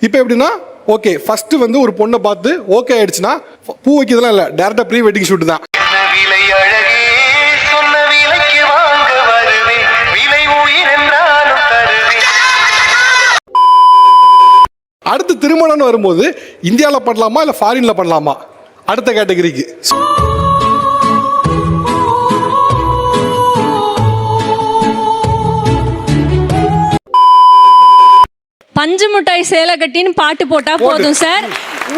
இப்போ எப்படின்னா okay first வந்து ஒரு பொண்ணை பார்த்து ஓகே ஆயிடுச்சுன்னா பூ வைக்கிறதுலாம் இல்லை, டேரக்டா ப்ரீ வெட்டிங் ஷூட் தான். அடுத்து திருமணம்னு வரும்போது இந்தியாவில் பண்ணலாமா இல்லை ஃபாரின்ல பண்ணலாமா அடுத்த கேட்டகரிக்கு. பஞ்சு மிட்டாய் சேலை கட்டின்னு பாட்டு போட்டா போதும் சார்,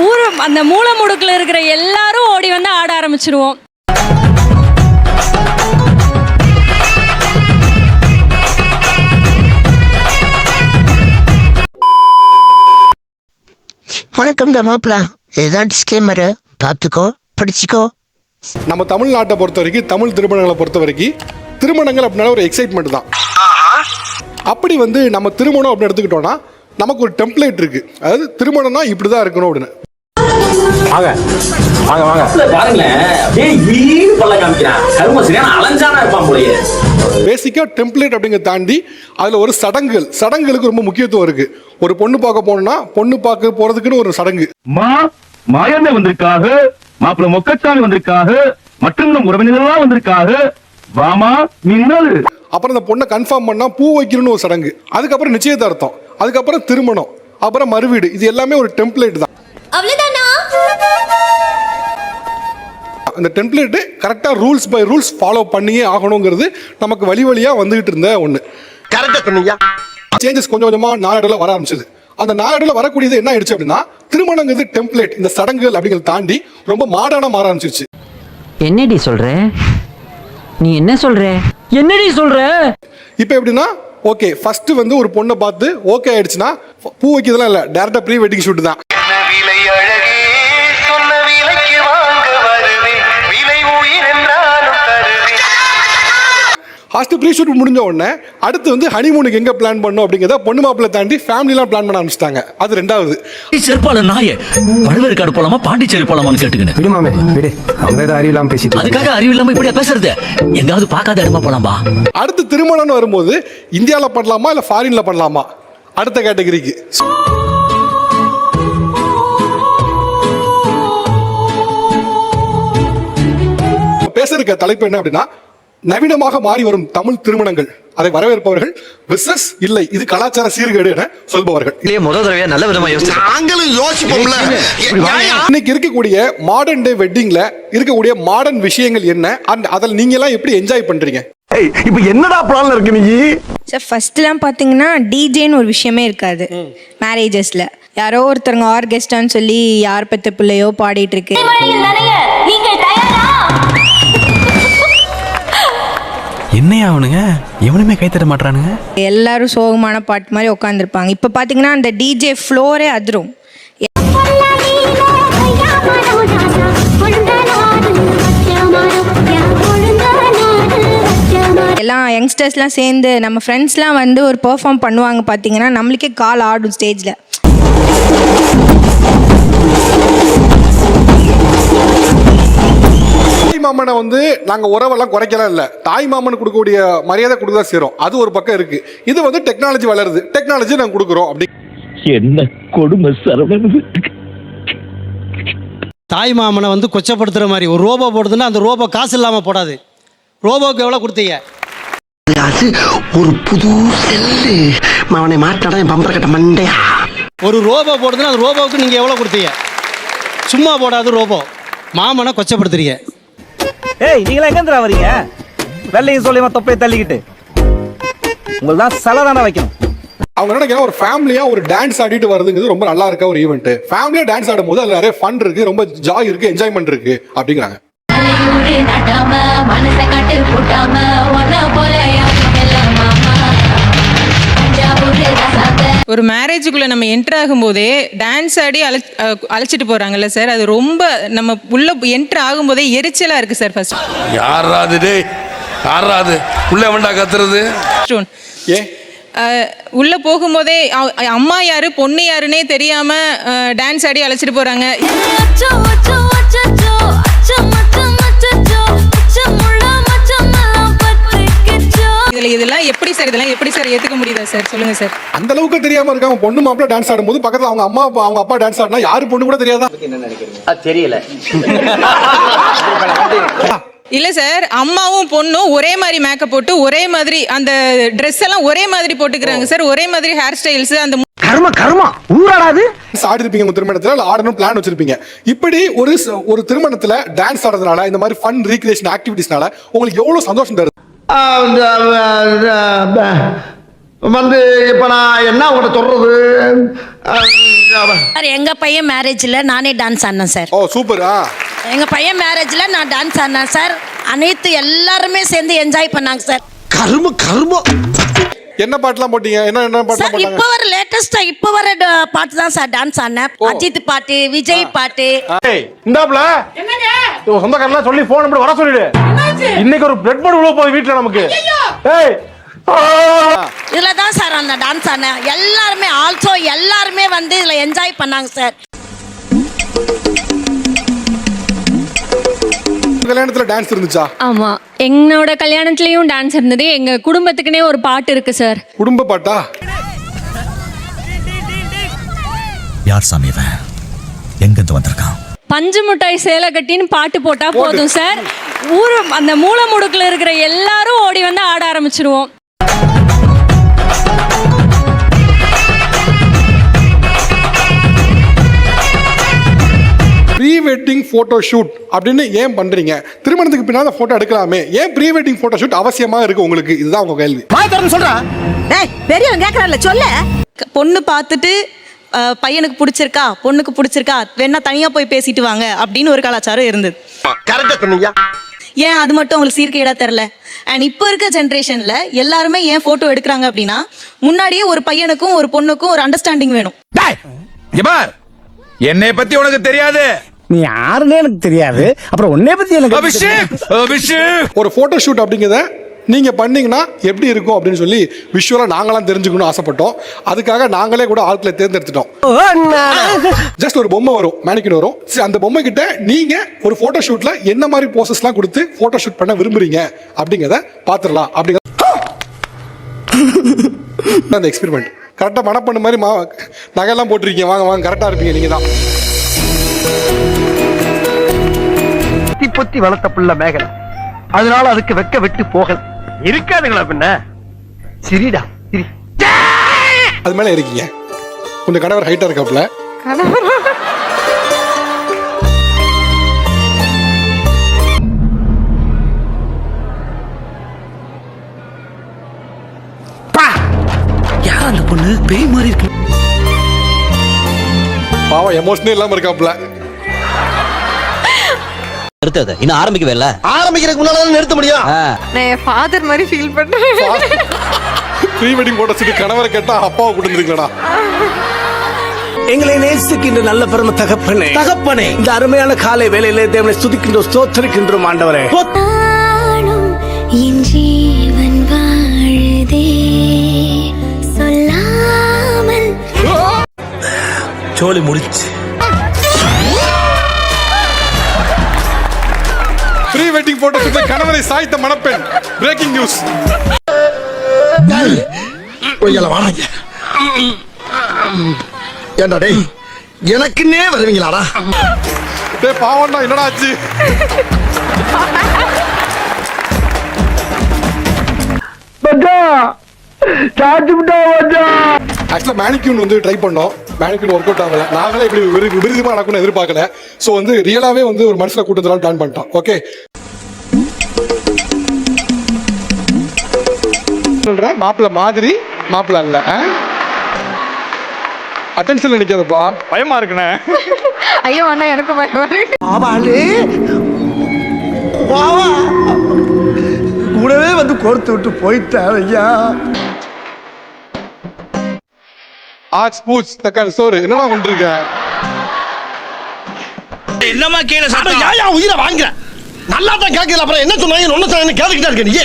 ஊரு அந்த மூல முடுக்குல இருக்கிற எல்லாரும் ஓடி வந்து ஆட ஆரம்பிச்சிருவோம். வணக்கம் மாப்பிள்ள, இதுதான் டிஸ்க்ளைமர், பார்த்துக்கோ படிச்சுக்கோ. நம்ம தமிழ்நாட்டை பொறுத்த வரைக்கும், தமிழ் திருமணங்களை பொறுத்த வரைக்கும் திருமணங்கள் அப்படின்னா ஒரு எக்ஸைட்மெண்ட் தான். அப்படி வந்து நம்ம திருமணம் அப்படின்னு எடுத்துக்கிட்டோம்னா நமக்கு ஒரு டெம்ப்ளேட் இருக்கு, அதாவது திருமணம்னா இப்படிதான் இருக்கணும் அப்படின்னு. வாங்க வாங்க வாங்க பாருங்களேன், அப்படியே வீடு பல்ல காமிக்கிறான், கரும சரியான அலஞ்சானா இருப்பான் போலயே. பேசிக்கா டெம்ப்ளேட் அப்படிங்க தாண்டி அதுல ஒரு சடங்குகளுக்கு ரொம்ப முக்கியத்துவம் இருக்கு. ஒரு பொண்ணு பார்க்க போனோம்னா பொண்ணு பார்க்க போறதுக்குன்னு ஒரு சடங்கு. மாயண்ண வந்திருக்காக, மாப்பிள்ள மொக்கச்சாமி வந்திருக்காக, மற்றும் உறவினர்கள்லாம் வந்திருக்காக, வாமா மின்னல். அப்புறம் அந்த பொண்ணை கன்ஃபார்ம் பண்ணா பூ வைக்கணும்னு ஒரு சடங்கு, அதுக்கப்புறம் நிச்சயதார்த்தம், அதுக்கப்புறம் திருமணம், அப்புறம் மறுவீடு. இது எல்லாமே ஒரு டெம்ப்ளேட் தான். அந்த டெம்ப்ளேட் கரெக்டா ரூல்ஸ் பை ரூல்ஸ் ஃபாலோ பண்ணியே ஆகணுங்கிறது நமக்கு வழியா வந்துகிட்டு இருந்த ஒண்ணு. கரெக்டா சொன்னீங்க. சேஞ்சஸ் கொஞ்சம் கொஞ்சமா நாளடைவில் வர ஆரம்பிச்சது. அந்த நாளடைவில் வரக்கூடியது என்ன ஆயிடுச்சு அப்படின்னா திருமணங்கிறது டெம்ப்ளேட், இந்த சடங்குகள் அப்படிங்கிறத தாண்டி ரொம்ப மாடர்னா மாற ஆரம்பிச்சிருச்சு. என்னடி சொல்ற நீ? என்ன சொல்ற? என்னடி சொல்ற? இப்போ எப்படின்னா ஓகே ஃபர்ஸ்ட் வந்து ஒரு பொண்ணை பார்த்து ஓகே ஆயிடுச்சுன்னா பூ வைக்கிறதுலாம் இல்லை, டேரக்டா ப்ரீ வெட்டிங் ஷூட் தான். ஃபர்ஸ்ட் ப்ரீ ஷூட் முடிஞ்ச உடனே அடுத்து வந்து ஹனிமூனுக்கு எங்க பிளான் பண்ணோம் அப்படிங்கிறத பொண்ணு மாப்பிள்ளை தாண்டி ஃபேமிலிலாம் பிளான் பண்ண ஆரம்பிச்சிட்டாங்க. அது ரெண்டாவது. செருப்பால நாயே பழுவேற்காடு போலாமா பாண்டிச்சேரி போலாமான்னு கேட்டுக்கினு விடு மாமே விடு, அவங்க ஏதோ அறிவில்லாம பேசிட்டு. அதுக்காக அறிவில்லாம இப்படியா பேசுறது? எங்காவது பார்க்காத இடமா போலாம்பா. அடுத்து திருமணம்னு வரும்போது இந்தியாவில் பண்ணலாமா இல்லை ஃபாரின்ல பண்ணலாமா அடுத்த கேட்டகரிக்கு. பேசுறதுக்கு தலைப்பு என்ன அப்படின்னா நவீனமாக மாறி வரும் தமிழ் திருமணங்கள், அதை வரவேற்பவர்கள் விசஸ் இல்லை இது கலாச்சார சீர்கேடு என சொல்பவர்கள். முதல் தடவையா நல்ல விதமா நாங்களும் யோசிப்போம்ல. இன்னைக்கு இருக்கக்கூடிய மாடர்ன் டே வெட்டிங்ல இருக்கக்கூடிய மாடர்ன் விஷயங்கள் என்ன, அதில் நீங்க எல்லாம் எப்படி என்ஜாய் பண்றீங்க? இப்போ என்னடா பிளான்ல இருக்கு நீ? சார் ஃபர்ஸ்ட்லாம் பார்த்தீங்கன்னா டிஜேன்னு ஒரு விஷயமே இருக்காது மேரேஜஸ்ல. யாரோ ஒருத்தருங்க ஆர்கெஸ்ட்ரான்னு சொல்லி யார் பெத்த பிள்ளையோ பாடிட்டு இருக்கு. என்னையா அவனுங்க எவனுமே கை தட்ட மாட்டானுங்க, எல்லாரும் சோகமான பாட்டு மாதிரி உட்காந்துருப்பாங்க. இப்போ பார்த்தீங்கன்னா அந்த டிஜே ஃப்ளோரே அதிரும். எல்லாம் யங்ஸ்டர்ஸ்லாம் சேர்ந்து நம்ம ஃப்ரெண்ட்ஸ்லாம் வந்து ஒரு பெர்ஃபார்ம் பண்ணுவாங்க. பார்த்தீங்கன்னா நம்மளுக்கே கால் ஆடும் ஸ்டேஜில். தாய் மாமனை வந்து நாங்க உறவெல்லாம் குறைக்கலாம் இல்ல, தாய் மாமன் கொடுக்கக்கூடிய மரியாதை கொடுக்க சேரும். அது ஒரு பக்கம் இருக்கு. இது வந்து டெக்னாலஜி வளருது, டெக்னாலஜி நாங்க கொடுக்குறோம் அப்படி. என்ன கொடுமை சரவணன். தாய் மாமனை வந்து கொச்சப்படுத்துற மாதிரி ஒரு ரோபோ போடுதுன்னா அந்த ரோபோ காசு இல்லாம போடாது. ரோபோக்கு எவ்வளவு கொடுத்தீங்க? அது ஒரு புது செல்லு மாவனை மாட்டாடா பம்பர கட்ட மண்டையா. ஒரு ரோபோ போடுதுன்னா அந்த ரோபோவுக்கு நீங்க எவ்வளவு கொடுத்தீங்க? சும்மா போடாது ரோபோ. மாமனை கொச்சப்படுத்துறீங்க. ஏய் நீங்களா எங்கேந்திரா வரீங்க? வெள்ளையும் சொல்லியமா தொப்பையை தள்ளிக்கிட்டு உங்களுக்கு தான் சலை தானே வைக்கணும். அவங்க நினைக்கிறேன் ஒரு ஃபேமிலியா ஒரு டான்ஸ் ஆடிட்டு வருதுங்கிறது ரொம்ப நல்லா இருக்க ஒரு ஈவெண்ட். ஃபேமிலியா டான்ஸ் ஆடும் போது அதுல நிறைய ஃபன் இருக்கு, ரொம்ப ஜாய் இருக்கு, என்ஜாய்மெண்ட் இருக்கு அப்படிங்கிறாங்க. ஒரு மேரேஜுக்குள்ள நம்ம என்டர் ஆகும்போதே டான்ஸ் ஆடி அழைச்சிட்டு போறாங்கல்ல சார், அது ரொம்ப நம்ம உள்ள என்டர் ஆகும்போதே எரிச்சலா இருக்கு சார். ஃபர்ஸ்ட் யாராது உள்ள வேண்டா கத்துறது? உள்ள போகும்போதே அம்மா யாரு பொண்ணு யாருன்னே தெரியாம டான்ஸ் ஆடி அழைச்சிட்டு போறாங்க. இதெல்லாம் எப்படி சார் ஏத்துக்க முடியுதா சார்? சொல்லுங்க சார். அந்த அளவுக்கு தெரியாம இருக்காங்க. பொண்ணு மாப்பிள்ள டான்ஸ் ஆடும்போது பக்கத்துல அவங்க அம்மா அப்பா அவங்க அப்பா டான்ஸ் ஆடினா யாரு பொண்ணு கூட தெரியாதா? தெரியல. இல்ல சார், அம்மாவும் பொண்ணும் ஒரே மாதிரி மேக்கப் போட்டு ஒரே மாதிரி அந்த ட்ரெஸ் எல்லாம் ஒரே மாதிரி போட்டுக்கிறாங்க சார். ஒரே மாதிரி ஹேர் ஸ்டைல்ஸ் அந்த கர்ம ஊராடாது. ஆடி இருப்பீங்க உங்க திருமணத்துல, இல்ல ஆடணும் பிளான் வச்சிருப்பீங்க. இப்படி ஒரு திருமணத்துல டான்ஸ் ஆடுறதுனால, இந்த மாதிரி ஃபன் ரீக்ரியேஷன் ஆக்டிவிட்டிஸ்னால உங்களுக்கு எவ்வளவு சந்தோஷம் தருது? வந்து இப்ப நான் என்ன உங்களை சொல்றது? சார் எங்க பையன் மேரேஜ்ல நானே டான்ஸ் ஆடினேன் சார். ஓ சூப்பரா. எங்க பையன் மேரேஜ்ல நான் டான்ஸ் ஆடினேன் சார். அனைத்து எல்லாருமே சேர்ந்து என்ஜாய் பண்ணாங்க சார். கர்ம என்ன பாட்டுலாம் போட்டீங்க? என்ன பாட்டுலாம் சார் போட்டாங்க? இப்ப வர லேட்டஸ்டா இப்ப வர பாட்டு தான் சார் டான்ஸ் ஆடினேன். அஜித் பாட்டு, விஜய் பாட்டு. இந்தாப்ல என்னங்க சொந்தக்காரலாம் சொல்லி போன் நம்பர் வர சொல்லிடு. இன்னைக்கு ஒரு பிரெட் போர்டு உள்ள போகுது வீட்ல நமக்கு. ஏய் இதுல தான் சார் அந்த டான்ஸ் ஆடினேன். எல்லாருமே வந்து இதுல என்ஜாய் பண்ணாங்க சார். கல்யாணத்துல டான்ஸ் இருந்துச்சா? ஆமா, என்னோட கல்யாணத்துலயும் டான்ஸ் இருந்தது. எங்க குடும்பத்துக்குனே ஒரு பாட்டு இருக்கு சார். குடும்ப பாட்டா? யார் சாமி இவன்? எங்கிருந்து வந்திருக்கான்? பஞ்சு மிட்டாய் சேலை கட்டின்னு பாட்டு போட்டா போதும் சார். அந்த மூல முடுக்குல இருக்கிற எல்லாரும் ஓடி வந்து ஆட ஆரம்பிச்சிருவோம். ப்ரீ வெட்டிங் போட்டோ ஷூட் அப்படின்னு ஏன் பண்றீங்க? திருமணத்துக்கு பின்னால போட்டோ எடுக்கலாமே, ஏன் ப்ரீ வெட்டிங் போட்டோ ஷூட் அவசியமா இருக்கு உங்களுக்கு? இதுதான் உங்க கேள்வி. பெரியவங்க கேக்குறாங்கல்ல சொல்ல. பொண்ணு பார்த்துட்டு பையனுக்கு பிடிச்சிருக்கா பொண்ணுக்கு பிடிச்சிருக்கா வேணா தனியா போய் பேசிட்டு வாங்க அப்படின்னு ஒரு கலாச்சாரம் இருந்தது. கரெக்டா சொன்னீங்க. ஏன் அது மட்டும் அவங்களுக்கு சீர்கேடா தெரியல? அண்ட் இப்போ இருக்க ஜென்ரேஷன்ல எல்லாருமே ஏன் போட்டோ எடுக்கிறாங்க அப்படின்னா, முன்னாடியே ஒரு பையனுக்கும் ஒரு பொண்ணுக்கும் ஒரு அண்டர்ஸ்டாண்டிங் வேணும். என்னை பத்தி உனக்கு தெரியாது. நீ யாருன்னே எனக்கு தெரியாது. அப்புறம் உன்னை பத்தி எனக்கு ஒரு போட்டோ ஷூட் அப்படிங்கிறத நீங்க பண்ணீங்கன்னா எப்படி இருக்கும் அப்படின்னு சொல்லி விஷுவலா நாங்களாம் தெரிஞ்சுக்கணும்னு ஆசைப்பட்டோம். அதுக்காக நாங்களே கூட ஆட்களை தேர்ந்தெடுத்துட்டோம். ஜஸ்ட் ஒரு பொம்மை வரும், மேனிக்யூன் வரும். அந்த பொம்மை கிட்ட நீங்க ஒரு போட்டோ ஷூட்ல என்ன மாதிரி போசஸ்லாம் கொடுத்து போட்டோ ஷூட் பண்ண விரும்புறீங்க அப்படிங்கிறத பாத்துடலாம். அப்படிங்கிற அந்த எக்ஸ்பெரிமெண்ட் கரெக்டா மனப்பண்ணு மாதிரி நகையெல்லாம் போட்டிருக்கீங்க. வாங்க கரெக்டா இருப்பீங்க நீங்க தான். பொத்தி வளர்த்த புள்ள மேகலை, அதனால அதுக்கு வெக்க வெட்டு போகல இருக்காதுங்களா பின்ன. சரிடா சரி. அது மேல இருக்கீங்க. உங்க கணவர் ஹைட்டா இருக்காப்ல. யார் அந்த பொண்ணு? பேய் மாதிரி இருக்கு. பாவம் எமோஷனே இல்லாம இருக்காப்ல. நிறுத்தது இன்னும் ஆரம்பிக்கவே இல்ல. ஆரம்பிக்கிறதுக்கு முன்னால நிறுத்த முடியும். நான் ஃபாதர் மாதிரி ஃபீல் பண்றேன். ப்ரீ வெட்டிங் போட்டோ ஷூட் கணவரை கேட்டா அப்பாவை கூட்டிருக்கீங்களா? எங்களை நேசிக்கின்ற நல்ல பெருமை தகப்பனே, இந்த அருமையான காலை வேளையிலே தேவனை ஸ்துதிக்கின்றோம், ஸ்தோத்திரிக்கின்றோம் ஆண்டவரே. என் ஜீவன் வாழுதே சொல்லாமல். சோலி முடிச்சு. ப்ரீ வெட்டிங் போட்டோ ஷூட்ல கணவரை சாய்த்த மணப்பெண். Breaking news. வாங்க. ஏண்டா டேய், எனக்குன்னே வருவீங்களாடா? டேய் பாவம்டா, என்னடா ஆச்சு? ஆக்சுவலா மேனிக்யூன் வந்து ட்ரை பண்ணோம். மேனிக்யூன் ஒர்க் அவுட் ஆகல. நாங்களே இப்படி விபரீதமா நடக்கும்னு எதிர்பார்க்கல. ஸோ வந்து ரியலாவே வந்து ஒரு மனசுல கூட்டத்தெல்லாம் பிளான் பண்ணிட்டோம். ஓகே சொல்றேன், மாப்பிள்ள மாதிரி மாப்பிள்ள அல்ல. அட்டென்ஷன்ல நிக்காதப்பா, பயமா இருக்குண்ணே. ஐயோ அண்ணா எனக்கு பயமா இருக்கு. கூடவே வந்து கொடுத்து விட்டு போயிட்டார் ஐயா. ஆச் பூச் தக்காளி சோறு என்னமா கொண்டிருக்க? என்னமா கீழே யா உயிரை வாங்குற. நல்லா தான் கேட்கல, அப்புறம் என்ன சொன்னாங்க ஒன்னு சொன்ன கேட்டுக்கிட்டே இருக்க. நீ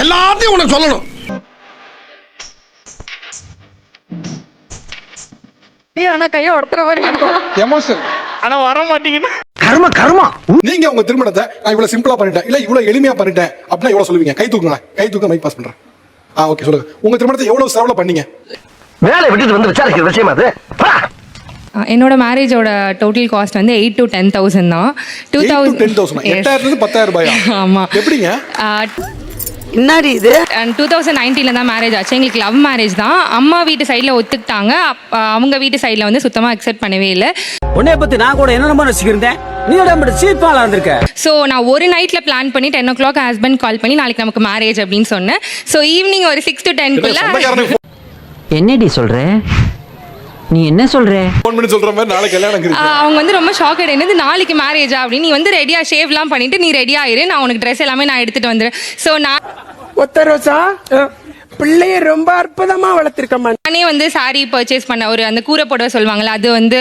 எல்லாத்தையும் உனக்கு சொல்லணும். ஆனா கையை ஒருத்தர மாதிரி எமோஷன். ஆனா வர மாட்டீங்கன்னா கர்மா. நீங்க உங்க திருமணத்தை நான் இவ்வளவு சிம்பிளா பண்ணிட்டேன், இல்ல இவ்வளவு எளிமையா பண்ணிட்டேன் அப்படின்னா எவ்வளவு சொல்லுவீங்க? கை தூக்குங்க, கை தூக்க மைக் பாஸ் பண்றேன். ஓகே சொல்லுங்க. உங்க திருமணத்தை எவ்வளவு செலவுல பண்ணீங்க? வேலை விட்டுட்டு வந்து விசாரிக்கிற விஷயமா அது? என்னோட மேரேஜோட டோட்டல் காஸ்ட் வந்து 8,000 to 10,000 தான். 10,000 8,000 10,000 ரூபாயா? ஆமா. எப்படிங்க? என்னடி இது 2019 தான் மேரேஜ் ஆச்சு. எங்களுக்கு லவ் மேரேஜ் தான். அம்மா வீட்டு சைடில் ஒத்துக்கிட்டாங்க. அவங்க வீட்டு சைடில் வந்து சுத்தமாக அக்செப்ட் பண்ணவே இல்லை. உன்னைய பத்தி நான் கூட என்ன நம்ப வச்சுக்கிருந்தேன், நீ மட்டும் சீப்பாலா இருந்திருக்க. ஸோ நான் ஒரு நைட்டில் பிளான் பண்ணி 10 o'clock ஹஸ்பண்ட் கால் பண்ணி நாளைக்கு நமக்கு மேரேஜ் அப்படின்னு சொன்னேன். ஸோ ஈவினிங் ஒரு 6 to 10 என்னடி சொல்ற? நீ என்ன சொல்ற? ஃபோன் பண்ணி சொல்ற மாதிரி நாளைக்கு கல்யாணம் இருக்கு. அவங்க வந்து ரொம்ப ஷாக் என்னது நாளைக்கு மேரேஜா அப்படின்னு. நீ வந்து ரெடியா ஷேவ்லாம் பண்ணிட்டு நீ ரெடி ஆயிரு, நான் உனக்கு ட்ரெஸ் எல்லாமே நான் எடுத்துட்டு வந்துடுறேன். ஸோ நான் ஒத்தரோசா பிள்ளைய ரொம்ப அற்புதமா வளர்த்திருக்கமா. நானே வந்து சாரீ பர்ச்சேஸ் பண்ண ஒரு அந்த கூரை புடவை சொல்லுவாங்கல்ல, அது வந்து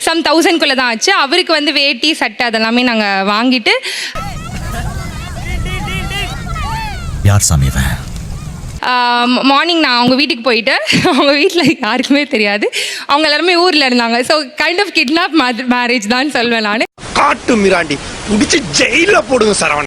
சம் 1000 தான் ஆச்சு. அவருக்கு வந்து வேட்டி சட்டை அதெல்லாமே நாங்கள் வாங்கிட்டு. யார் சாமி இவன்? மார்னிங் நான் அவங்க வீட்டுக்கு போயிட்டு அவங்க வீட்டில் யாருக்குமே தெரியாது, அவங்க எல்லாருமே ஊரில் இருந்தாங்க. So kind of kidnap marriage தான் சொல்வேன் நான். காட்டு மிராண்டி பிடிச்சி ஜெயில போடுங்க சார்.